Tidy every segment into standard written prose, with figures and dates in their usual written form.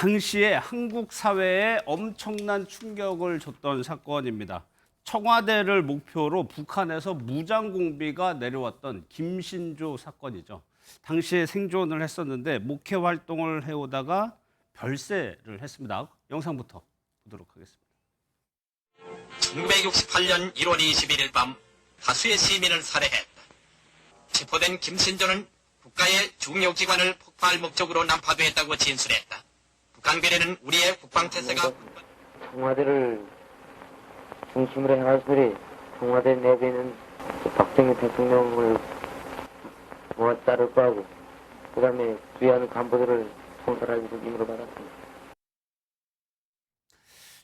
당시에 한국 사회에 엄청난 충격을 줬던 사건입니다. 청와대를 목표로 북한에서 무장공비가 내려왔던 김신조 사건이죠. 당시에 생존을 했었는데 목회 활동을 해오다가 별세를 했습니다. 영상부터 보도록 하겠습니다. 1968년 1월 21일 밤 다수의 시민을 살해했다. 체포된 김신조는 국가의 중요 기관을 폭파할 목적으로 난파되었다고 진술했다. 북한 비례는 우리의 국방태세가 청와대를 중심으로 행하시더니 청와대 내부에는 박정희 대통령을 따를 거하고 그 다음에 주요한 간부들을 총살할 임무를 받았습니다.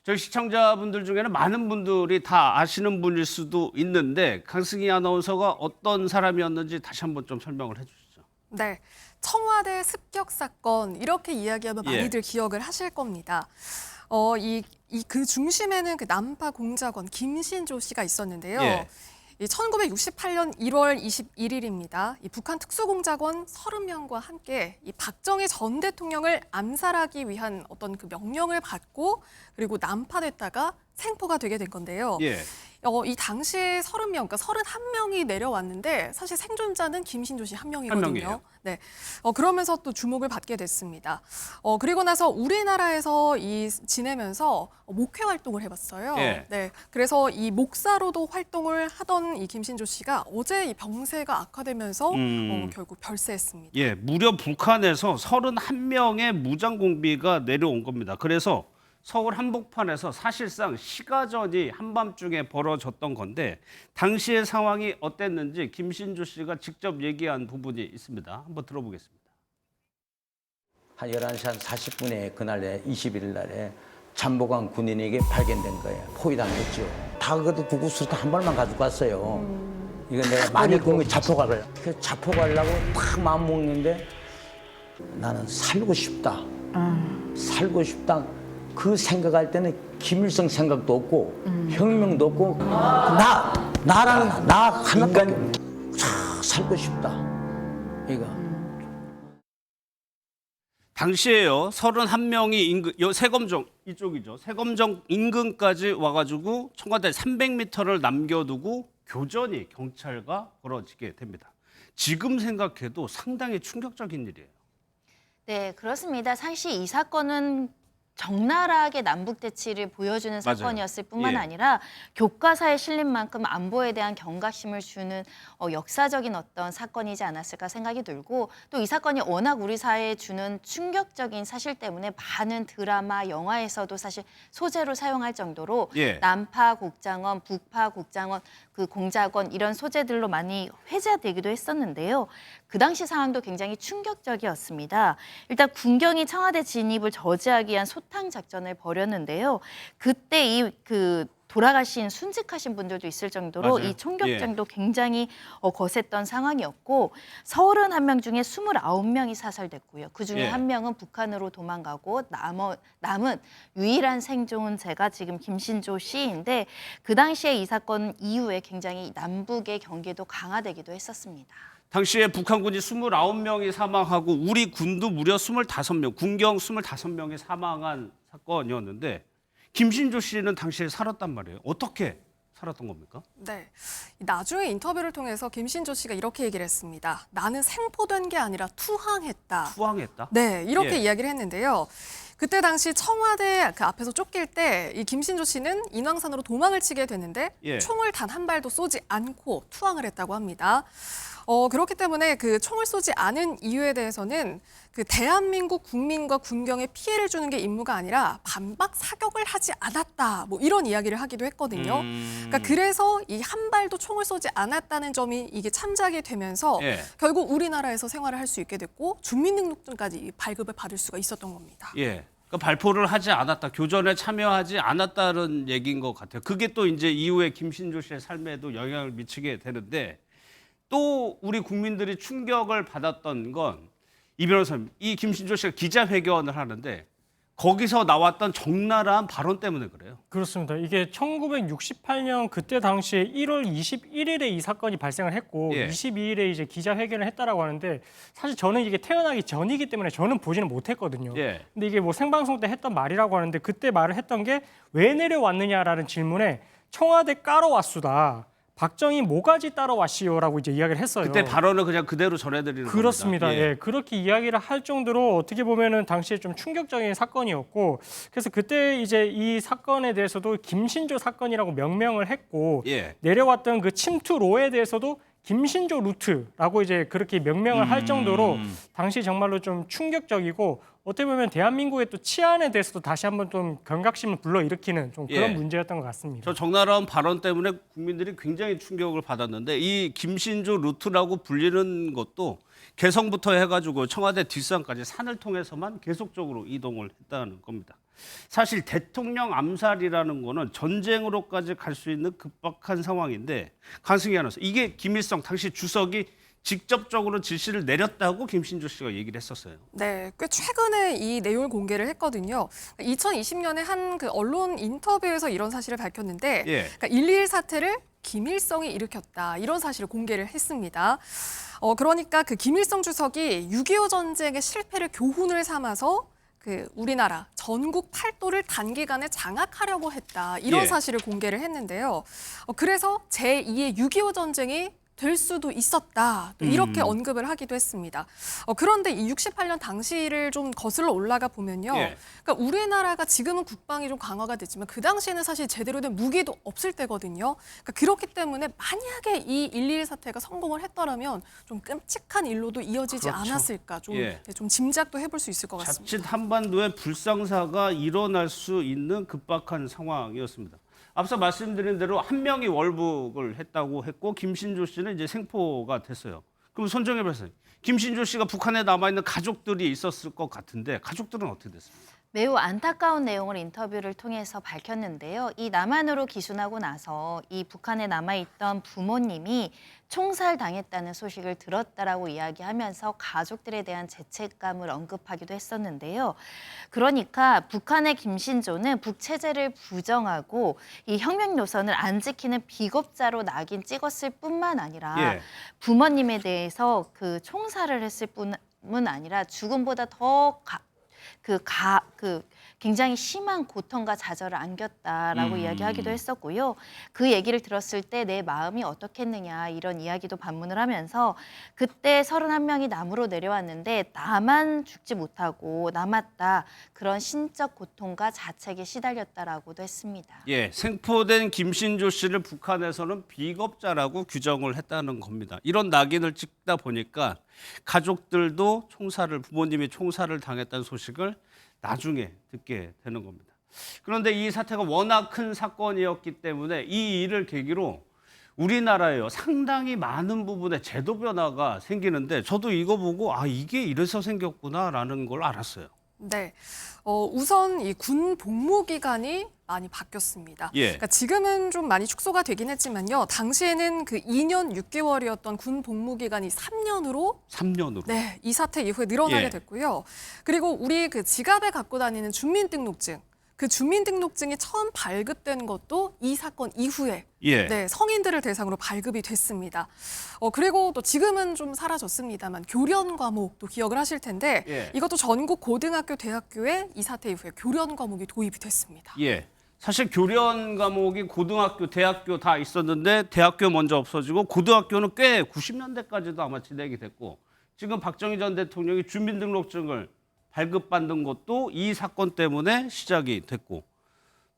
저희 시청자분들 중에는 많은 분들이 다 아시는 분일 수도 있는데 강승희 아나운서가 어떤 사람이었는지 다시 한번 좀 설명을 해주시죠. 네, 청와대 습격 사건 이렇게 이야기하면 많이들 기억을 하실 겁니다. 그 중심에는 그 난파 공작원 김신조 씨가 있었는데요. 예. 1968년 1월 21일입니다. 이 북한 특수공작원 30명과 함께 이 박정희 전 대통령을 암살하기 위한 어떤 그 명령을 받고 그리고 난파됐다가 생포가 되게 된 건데요. 예. 이 당시에 30명, 그러니까 31명이 내려왔는데 사실 생존자는 김신조 씨 한 명이거든요. 한 명이에요. 네. 그러면서 또 주목을 받게 됐습니다. 그리고 나서 우리나라에서 지내면서 목회 활동을 해봤어요. 예. 네. 그래서 이 목사로도 활동을 하던 이 김신조 씨가 어제 이 병세가 악화되면서 결국 별세했습니다. 예, 무려 북한에서 31명의 무장공비가 내려온 겁니다. 그래서 서울 한복판에서 사실상 시가전이 한밤중에 벌어졌던 건데 당시의 상황이 어땠는지 김신조 씨가 직접 얘기한 부분이 있습니다. 한번 들어보겠습니다. 한 11시 한 40분에 그날에 21일 날에 잠복한 군인에게 발견된 거예요. 포위당했죠. 다 그래도 구급수로 한 발만 가지고 갔어요. 이거 내가 만일 그러면 자포가를. 그래서 자포가려고 딱 마음 먹는데 나는 살고 싶다. 살고 싶다. 그 생각할 때는 김일성 생각도 없고 혁명도 없고 나 하나밖에 살고 싶다. 이거. 당시에요. 31명이 세검정 이쪽이죠. 세검정 인근까지 와가지고 청와대 300m를 남겨두고 교전이 경찰과 벌어지게 됩니다. 지금 생각해도 상당히 충격적인 일이에요. 네, 그렇습니다. 사실 이 사건은 적나라하게 남북 대치를 보여주는 맞아요. 사건이었을 뿐만 예. 아니라 교과서에 실린 만큼 안보에 대한 경각심을 주는 역사적인 어떤 사건이지 않았을까 생각이 들고 또 이 사건이 워낙 우리 사회에 주는 충격적인 사실 때문에 많은 드라마, 영화에서도 사실 소재로 사용할 정도로 예. 남파 곡장원, 북파 곡장원, 그 공작원 이런 소재들로 많이 회자되기도 했었는데요. 그 당시 상황도 굉장히 충격적이었습니다. 일단 군경이 청와대 진입을 저지하기 위한 소탕 작전을 벌였는데요. 그때 돌아가신 순직하신 분들도 있을 정도로 맞아요. 이 총격전도 굉장히 거셌던 상황이었고 31명 중에 29명이 사살됐고요. 그중에 예. 한 명은 북한으로 도망가고 남은 유일한 생존자가 지금 김신조 씨인데 그 당시에 이 사건 이후에 굉장히 남북의 경계도 강화되기도 했었습니다. 당시에 북한군이 29명이 사망하고 우리 군도 무려 25명, 군경 25명이 사망한 사건이었는데 김신조 씨는 당시에 살았단 말이에요. 어떻게 살았던 겁니까? 네. 나중에 인터뷰를 통해서 김신조 씨가 이렇게 얘기를 했습니다. 나는 생포된 게 아니라 투항했다. 투항했다? 네, 이렇게 예. 이야기를 했는데요. 그때 당시 청와대 그 앞에서 쫓길 때 이 김신조 씨는 인왕산으로 도망을 치게 됐는데 예. 총을 단 한 발도 쏘지 않고 투항을 했다고 합니다. 그렇기 때문에 그 총을 쏘지 않은 이유에 대해서는 그 대한민국 국민과 군경에 피해를 주는 게 임무가 아니라 반박 사격을 하지 않았다. 뭐 이런 이야기를 하기도 했거든요. 그러니까 그래서 이 한 발도 총을 쏘지 않았다는 점이 이게 참작이 되면서 예. 결국 우리나라에서 생활을 할 수 있게 됐고 주민등록증까지 발급을 받을 수가 있었던 겁니다. 예. 그러니까 발포를 하지 않았다, 교전에 참여하지 않았다는 얘기인 것 같아요. 그게 또 이제 이후에 김신조 씨의 삶에도 영향을 미치게 되는데 또 우리 국민들이 충격을 받았던 건 이 변호사님, 이 김신조 씨가 기자회견을 하는데 거기서 나왔던 적나라한 발언 때문에 그래요. 그렇습니다. 이게 1968년 그때 당시에 1월 21일에 이 사건이 발생을 했고 예. 22일에 이제 기자회견을 했다라고 하는데 사실 저는 이게 태어나기 전이기 때문에 저는 보지는 못했거든요. 예. 근데 이게 뭐 생방송 때 했던 말이라고 하는데 그때 말을 했던 게 왜 내려왔느냐라는 질문에 청와대 까러 왔수다. 박정희 모가지 따러 왔시오라고 이제 이야기를 했어요. 그때 발언을 그냥 그대로 전해드리는 그렇습니다. 겁니다. 예, 그렇게 이야기를 할 정도로 어떻게 보면은 당시에 좀 충격적인 사건이었고, 그래서 그때 이제 이 사건에 대해서도 김신조 사건이라고 명명을 했고, 예. 내려왔던 그 침투로에 대해서도 김신조 루트라고 이제 그렇게 명명을 할 정도로 당시 정말로 좀 충격적이고 어떻게 보면 대한민국의 또 치안에 대해서도 다시 한번 좀 경각심을 불러일으키는 좀 그런 예. 문제였던 것 같습니다. 저 적나라한 발언 때문에 국민들이 굉장히 충격을 받았는데 이 김신조 루트라고 불리는 것도 개성부터 해가지고 청와대 뒷산까지 산을 통해서만 계속적으로 이동을 했다는 겁니다. 사실 대통령 암살이라는 거는 전쟁으로까지 갈 수 있는 급박한 상황인데 강승희 아나운서 이게 김일성 당시 주석이 직접적으로 지시를 내렸다고 김신조 씨가 얘기를 했었어요. 네, 꽤 최근에 이 내용을 공개를 했거든요. 2020년에 한 그 언론 인터뷰에서 이런 사실을 밝혔는데, 예. 그러니까 1.1 사태를 김일성이 일으켰다 이런 사실을 공개를 했습니다. 그러니까 그 김일성 주석이 6.25 전쟁의 실패를 교훈을 삼아서 그 우리나라 전국 팔도를 단기간에 장악하려고 했다 이런 예. 사실을 공개를 했는데요. 그래서 제2의 6.25 전쟁이 될 수도 있었다. 또 이렇게 언급을 하기도 했습니다. 그런데 이 68년 당시를 좀 거슬러 올라가 보면요. 예. 그러니까 우리나라가 지금은 국방이 좀 강화가 됐지만 그 당시에는 사실 제대로 된 무기도 없을 때거든요. 그러니까 그렇기 때문에 만약에 이 1.21 사태가 성공을 했더라면 좀 끔찍한 일로도 이어지지 그렇죠. 않았을까. 좀, 예. 네, 좀 짐작도 해볼 수 있을 것 같습니다. 자칫 한반도에 불상사가 일어날 수 있는 급박한 상황이었습니다. 앞서 말씀드린 대로 한 명이 월북을 했다고 했고 김신조 씨는 이제 생포가 됐어요. 그럼 손정혜 변호사님, 김신조 씨가 북한에 남아 있는 가족들이 있었을 것 같은데 가족들은 어떻게 됐습니까? 매우 안타까운 내용을 인터뷰를 통해서 밝혔는데요. 이 남한으로 기순하고 나서 이 북한에 남아있던 부모님이 총살당했다는 소식을 들었다라고 이야기하면서 가족들에 대한 죄책감을 언급하기도 했었는데요. 그러니까 북한의 김신조는 북체제를 부정하고 이 혁명 노선을 안 지키는 비겁자로 낙인 찍었을 뿐만 아니라 예. 부모님에 대해서 그 총살을 했을 뿐은 아니라 죽음보다 더 굉장히 심한 고통과 좌절을 안겼다라고 이야기하기도 했었고요. 그 얘기를 들었을 때 내 마음이 어떻겠느냐 이런 이야기도 반문을 하면서 그때 31명이 남으로 내려왔는데 나만 죽지 못하고 남았다. 그런 신적 고통과 자책에 시달렸다라고도 했습니다. 예, 생포된 김신조 씨를 북한에서는 비겁자라고 규정을 했다는 겁니다. 이런 낙인을 찍다 보니까 가족들도 부모님이 총살을 당했다는 소식을 나중에 듣게 되는 겁니다. 그런데 이 사태가 워낙 큰 사건이었기 때문에 이 일을 계기로 우리나라에요 상당히 많은 부분에 제도 변화가 생기는데 저도 이거 보고 이게 이래서 생겼구나라는 걸 알았어요. 네, 우선 이 군 복무 기간이 많이 바뀌었습니다. 예. 그러니까 지금은 좀 많이 축소가 되긴 했지만요. 당시에는 그 2년 6개월이었던 군 복무 기간이 3년으로 3년으로. 네, 이 사태 이후에 늘어나게 예. 됐고요. 그리고 우리 그 지갑에 갖고 다니는 주민등록증, 그 주민등록증이 처음 발급된 것도 이 사건 이후에 예. 네, 성인들을 대상으로 발급이 됐습니다. 그리고 또 지금은 좀 사라졌습니다만 교련 과목도 기억을 하실 텐데 예. 이것도 전국 고등학교, 대학교에 이 사태 이후에 교련 과목이 도입이 됐습니다. 예. 사실 교련 과목이 고등학교, 대학교 다 있었는데 대학교 먼저 없어지고 고등학교는 꽤 90년대까지도 아마 진행이 됐고 지금 박정희 전 대통령이 주민등록증을 발급받는 것도 이 사건 때문에 시작이 됐고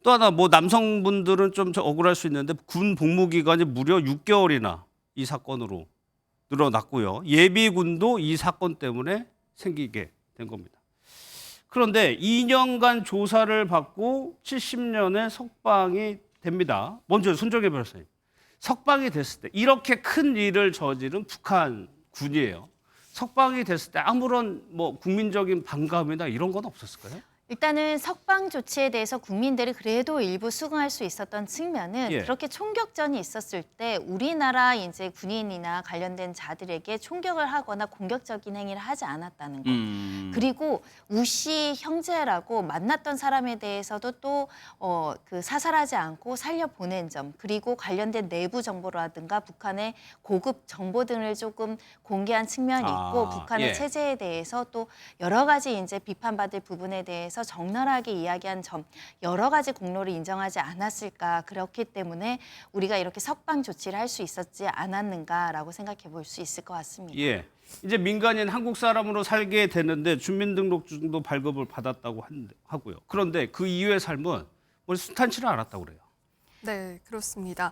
또 하나 남성분들은 좀 억울할 수 있는데 군 복무 기간이 무려 6개월이나 이 사건으로 늘어났고요. 예비군도 이 사건 때문에 생기게 된 겁니다. 그런데 2년간 조사를 받고 70년에 석방이 됩니다. 먼저 손정혜 변호사님, 석방이 됐을 때 이렇게 큰 일을 저지른 북한 군이에요. 석방이 됐을 때 아무런 국민적인 반감이나 이런 건 없었을까요? 일단은 석방 조치에 대해서 국민들이 그래도 일부 수긍할 수 있었던 측면은 예. 그렇게 총격전이 있었을 때 우리나라 이제 군인이나 관련된 자들에게 총격을 하거나 공격적인 행위를 하지 않았다는 것. 그리고 우씨 형제라고 만났던 사람에 대해서도 또 그 사살하지 않고 살려 보낸 점, 그리고 관련된 내부 정보라든가 북한의 고급 정보 등을 조금 공개한 측면이 있고 북한의 예. 체제에 대해서 또 여러 가지 이제 비판받을 부분에 대해서 적나라하게 이야기한 점, 여러 가지 공로를 인정하지 않았을까. 그렇기 때문에 우리가 이렇게 석방 조치를 할 수 있었지 않았는가라고 생각해 볼 수 있을 것 같습니다. 예. 이제 민간인 한국 사람으로 살게 되는데 주민등록증도 발급을 받았다고 하고요. 그런데 그 이후의 삶은 뭐 순탄치를 않았다고 그래요. 네, 그렇습니다.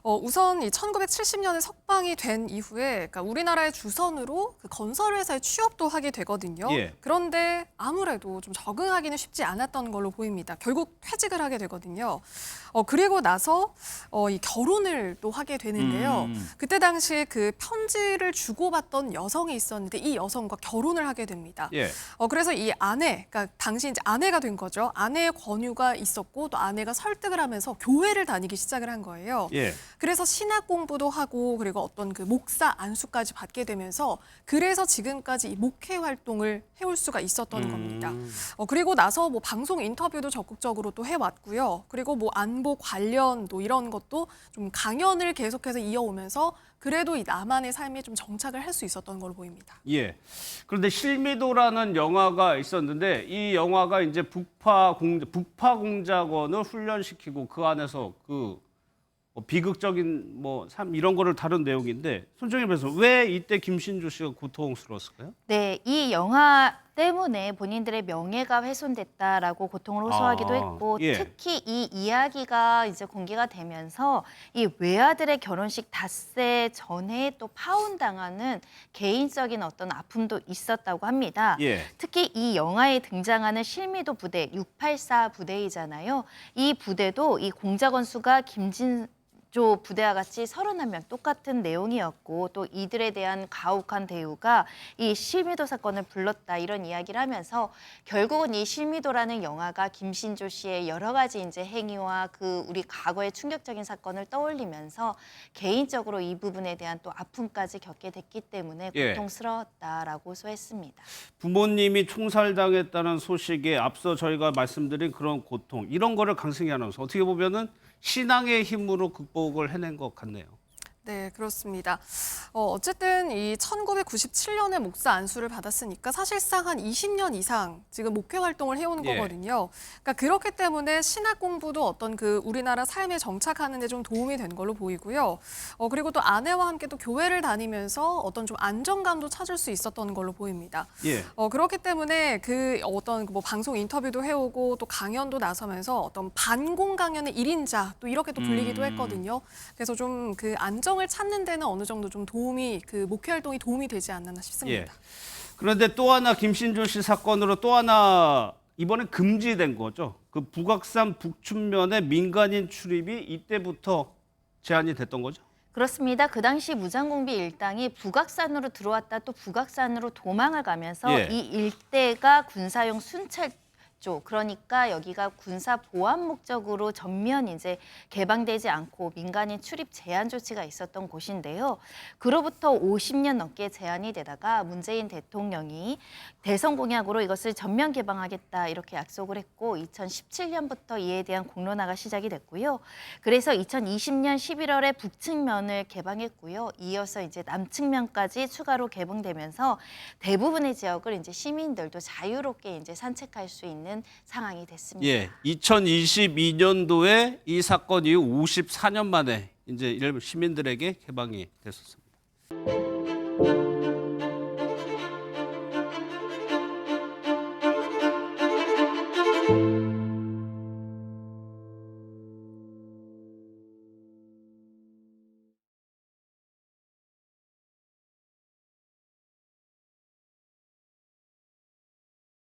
우선 이 1970년에 석방이 된 이후에 그러니까 우리나라의 주선으로 그 건설회사에 취업도 하게 되거든요. 예. 그런데 아무래도 좀 적응하기는 쉽지 않았던 걸로 보입니다. 결국 퇴직을 하게 되거든요. 그리고 나서 이 결혼을 또 하게 되는데요. 그때 당시에 그 편지를 주고받던 여성이 있었는데 이 여성과 결혼을 하게 됩니다. 예. 그래서 이 아내, 그러니까 당시 이제 아내가 된 거죠. 아내의 권유가 있었고 또 아내가 설득을 하면서 교회를 다니기 시작을 한 거예요. 예. 그래서 신학 공부도 하고 그리고 어떤 그 목사 안수까지 받게 되면서 그래서 지금까지 이 목회 활동을 해올 수가 있었던 겁니다. 그리고 나서 뭐 방송 인터뷰도 적극적으로 또 해왔고요. 그리고 뭐 안보 관련 또 이런 것도 좀 강연을 계속해서 이어오면서 그래도 이 나만의 삶에 좀 정착을 할 수 있었던 걸로 보입니다. 예. 그런데 실미도라는 영화가 있었는데 이 영화가 이제 북파 공작원을 훈련시키고 그 안에서 그 비극적인 뭐 삶 이런 거를 다룬 내용인데 손정희 변호사 왜 이때 김신조 씨가 고통스러웠을까요? 네, 이 영화 때문에 본인들의 명예가 훼손됐다라고 고통을 호소하기도 했고 예. 특히 이 이야기가 이제 공개가 되면서 이 외아들의 결혼식 닷새 전에 또 파혼당하는 개인적인 어떤 아픔도 있었다고 합니다. 예. 특히 이 영화에 등장하는 실미도 부대 684 부대이잖아요. 이 부대도 이 공작원 수가 김진조 부대와 같이 31명 똑같은 내용이었고 또 이들에 대한 가혹한 대우가 이 실미도 사건을 불렀다 이런 이야기를 하면서 결국은 이 실미도라는 영화가 김신조 씨의 여러 가지 이제 행위와 그 우리 과거의 충격적인 사건을 떠올리면서 개인적으로 이 부분에 대한 또 아픔까지 겪게 됐기 때문에 예. 고통스러웠다라고 소했습니다. 부모님이 총살당했다는 소식에 앞서 저희가 말씀드린 그런 고통 이런 거를 강승희 아나운서 어떻게 보면은 신앙의 힘으로 극복을 해낸 것 같네요. 네, 그렇습니다. 어쨌든 이 1997년에 목사 안수를 받았으니까 사실상 한 20년 이상 지금 목회 활동을 해온 예. 거거든요. 그러니까 그렇기 때문에 신학 공부도 어떤 그 우리나라 삶에 정착하는 데 좀 도움이 된 걸로 보이고요. 그리고 또 아내와 함께 또 교회를 다니면서 어떤 좀 안정감도 찾을 수 있었던 걸로 보입니다. 예. 그렇기 때문에 그 어떤 뭐 방송 인터뷰도 해오고 또 강연도 나서면서 어떤 반공 강연의 1인자 또 이렇게 또 불리기도 했거든요. 그래서 좀 그 안정을 찾는 데는 어느 정도 좀 도움이 그 목회 활동이 도움이 되지 않나 싶습니다. 예. 그런데 또 하나 김신조 씨 사건으로 또 하나 이번에 금지된 거죠. 그 북악산 북춘면의 민간인 출입이 이때부터 제한이 됐던 거죠. 그렇습니다. 그 당시 무장공비 일당이 북악산으로 들어왔다 또 북악산으로 도망을 가면서 예. 이 일대가 군사용 순찰 그러니까 여기가 군사 보안 목적으로 전면 이제 개방되지 않고 민간인 출입 제한 조치가 있었던 곳인데요. 그로부터 50년 넘게 제한이 되다가 문재인 대통령이 대선 공약으로 이것을 전면 개방하겠다 이렇게 약속을 했고 2017년부터 이에 대한 공론화가 시작이 됐고요. 그래서 2020년 11월에 북측면을 개방했고요. 이어서 이제 남측면까지 추가로 개봉되면서 대부분의 지역을 이제 시민들도 자유롭게 이제 산책할 수 있는 상황이 됐습니다. 예. 2022년도에 이 사건 이후 54년 만에 이제 일부 시민들에게 개방이 됐었습니다.